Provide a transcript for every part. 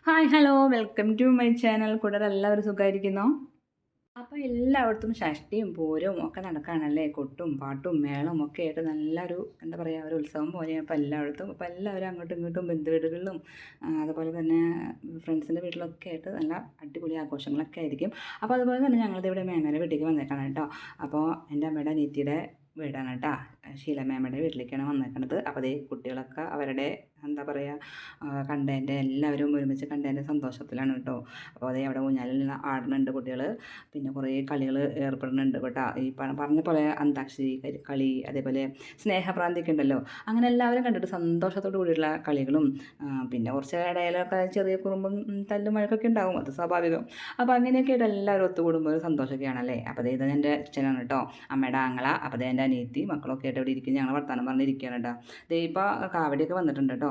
Hi hello welcome to my channel. കൂടെ എല്ലാവരും സുഖമായിരിക്കുന്നോ? അപ്പോൾ എല്ലായിടത്തും ഷഷ്ടിയും പൂരവും ഒക്കെ നടക്കുകയാണല്ലേ. കൊട്ടും പാട്ടും മേളവും ഒക്കെ ആയിട്ട് നല്ലൊരു എന്താ പറയുക ഒരു ഉത്സവം പോലെയാണ് ഇപ്പോൾ എല്ലായിടത്തും. അപ്പോൾ എല്ലാവരും അങ്ങോട്ടും ഇങ്ങോട്ടും ബന്ധുവീടുകളിലും അതുപോലെ തന്നെ ഫ്രണ്ട്സിൻ്റെ വീട്ടിലൊക്കെ ആയിട്ട് നല്ല അടിപൊളി ആഘോഷങ്ങളൊക്കെ ആയിരിക്കും. അപ്പോൾ അതുപോലെ തന്നെ ഞങ്ങളുടെ ഇവിടെ മേമയുടെ വീട്ടിലേക്ക് വന്നേക്കാണ് കേട്ടോ. അപ്പോൾ എൻ്റെ അമ്മയുടെ അനിയത്തിയുടെ വീടാണ് കേട്ടോ. ഷീല മേമയുടെ വീട്ടിലേക്കാണ് വന്നേക്കണത്. അപ്പോൾ അതേ കുട്ടികളൊക്കെ അവരുടെ എന്താ പറയുക കണ്ടതിൻ്റെ എല്ലാവരും ഒരുമിച്ച് കണ്ടതിൻ്റെ സന്തോഷത്തിലാണ് കേട്ടോ. അപ്പോൾ അതേ അവിടെ ഊഞ്ഞാലിൽ ആടുന്നുണ്ട് കുട്ടികൾ. പിന്നെ കുറേ കളികൾ ഏർപ്പെടുന്നുണ്ട് കേട്ടോ. ഈ പറഞ്ഞ പോലെ അന്താക്ഷരി കളി, അതേപോലെ സ്നേഹപ്രാന്തിയൊക്കെ ഉണ്ടല്ലോ. അങ്ങനെ എല്ലാവരും കണ്ടിട്ട് സന്തോഷത്തോടു കൂടിയുള്ള കളികളും പിന്നെ കുറച്ച് ഇടയിലൊക്കെ ചെറിയ കുറുമ്പും തല്ലും മഴക്കൊക്കെ ഉണ്ടാവും, അത് സ്വാഭാവികം. അപ്പോൾ അങ്ങനെയൊക്കെ ആയിട്ട് എല്ലാവരും ഒത്തുകൂടുമ്പോൾ ഒരു സന്തോഷമൊക്കെയാണല്ലേ. അപ്പോൾ അതേ ഇത് എൻ്റെ അച്ഛനാണ് കേട്ടോ, അമ്മയുടെ ആങ്ങള. അപ്പോൾ അതേ എൻ്റെ അനിയത്തി മക്കളൊക്കെ ആയിട്ട് ഇവിടെ ഇരിക്കും. ഞങ്ങൾ വർത്താനം പറഞ്ഞിരിക്കുകയാണ് കേട്ടോ. ദേ ഇപ്പോൾ കാവടിയൊക്കെ വന്നിട്ടുണ്ട് കേട്ടോ.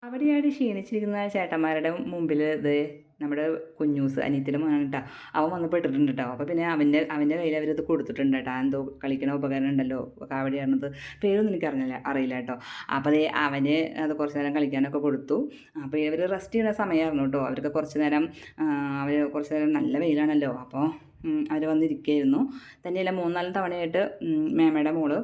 കാവടിയാടി ക്ഷീണിച്ചിരിക്കുന്ന ചേട്ടന്മാരുടെ മുമ്പിൽ ഇത് നമ്മുടെ കുഞ്ഞൂസ് അനിയത്തിൻ്റെ മോനാണ് കേട്ടോ. അവൻ വന്ന് പെട്ടിട്ടുണ്ട് കേട്ടോ. അപ്പോൾ പിന്നെ അവൻ്റെ കയ്യിൽ അവരത് കൊടുത്തിട്ടുണ്ട് കേട്ടോ. എന്തോ കളിക്കണ ഉപകരണം ഉണ്ടല്ലോ കാവടി ആയിരുന്നത്, പേരൊന്നും എനിക്ക് അറിയില്ല കേട്ടോ. അപ്പോൾ അതേ അവന് അത് കുറച്ച് നേരം കളിക്കാനൊക്കെ കൊടുത്തു. അപ്പോൾ ഇവർ റെസ്റ്റ് ചെയ്യുന്ന സമയമായിരുന്നു കേട്ടോ. അവർക്ക് കുറച്ച് നേരം നല്ല വെയിലാണല്ലോ. അപ്പോൾ അവർ വന്നിരിക്കുകയായിരുന്നു. തന്നെയല്ല 3-4 തവണയായിട്ട് മേമയുടെ മോള്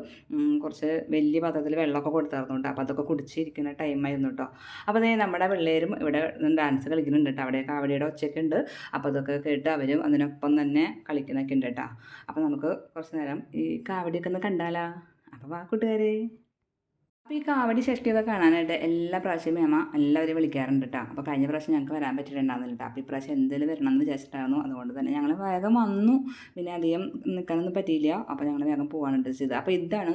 കുറച്ച് വലിയ പാത്രത്തിൽ വെള്ളമൊക്കെ കൊടുത്തായിരുന്നു കേട്ടോ. അപ്പോൾ അതൊക്കെ കുടിച്ചിരിക്കുന്ന ടൈമായിരുന്നു കേട്ടോ. അപ്പോൾ അതേ നമ്മുടെ പിള്ളേരും ഇവിടെ ഡാൻസ് കളിക്കുന്നുണ്ട് കേട്ടോ. അവിടെ കാവടിയുടെ ഒച്ചയൊക്കെ ഉണ്ട്. അപ്പോൾ അതൊക്കെ കേട്ട് അവരും അതിനൊപ്പം തന്നെ കളിക്കുന്നൊക്കെ ഉണ്ട് കേട്ടോ. അപ്പോൾ നമുക്ക് കുറച്ച് നേരം ഈ കാവടിയൊക്കെ ഒന്ന് കണ്ടാലോ. അപ്പോൾ വാ കൂട്ടുകാരെ. അപ്പോൾ ഈ കാവടി ഷഷ്ടിയൊക്കെ കാണാനായിട്ട് എല്ലാ പ്രാവശ്യവും മേമ എല്ലാവരെയും വിളിക്കാറുണ്ട് കേട്ടോ. അപ്പോൾ കഴിഞ്ഞ പ്രാവശ്യം ഞങ്ങൾക്ക് വരാൻ പറ്റിയിട്ടുണ്ടായിരുന്നില്ല കേട്ടോ. അപ്പോൾ ഈ പ്രാവശ്യം എന്തെങ്കിലും വരണം എന്ന് വിചാരിച്ചിട്ടായിരുന്നു. അതുകൊണ്ട് തന്നെ ഞങ്ങൾ വേഗം വന്നു. പിന്നെ അധികം നിൽക്കാനൊന്നും പറ്റിയില്ല. അപ്പോൾ ഞങ്ങൾ വേഗം പോകാനുണ്ട് ചെയ്തത്. അപ്പോൾ ഇതാണ്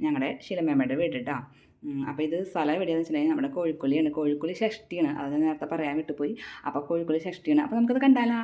ഞങ്ങളുടെ ശീലമേമയുടെ വീട് കേട്ടോ. അപ്പോൾ ഇത് സ്ഥലം എവിടെയാണെന്ന് വെച്ചിട്ടുണ്ടെങ്കിൽ നമ്മുടെ കോഴിക്കുള്ളിയാണ്. കോഴിക്കുള്ളി ഷഷ്ടിയാണ്. അത് ഞാൻ നേരത്തെ പറയാൻ വിട്ടുപോയി. അപ്പോൾ കോഴിക്കുള്ളി ഷഷ്ടിയാണ്. അപ്പോൾ നമുക്കത് കണ്ടാലോ.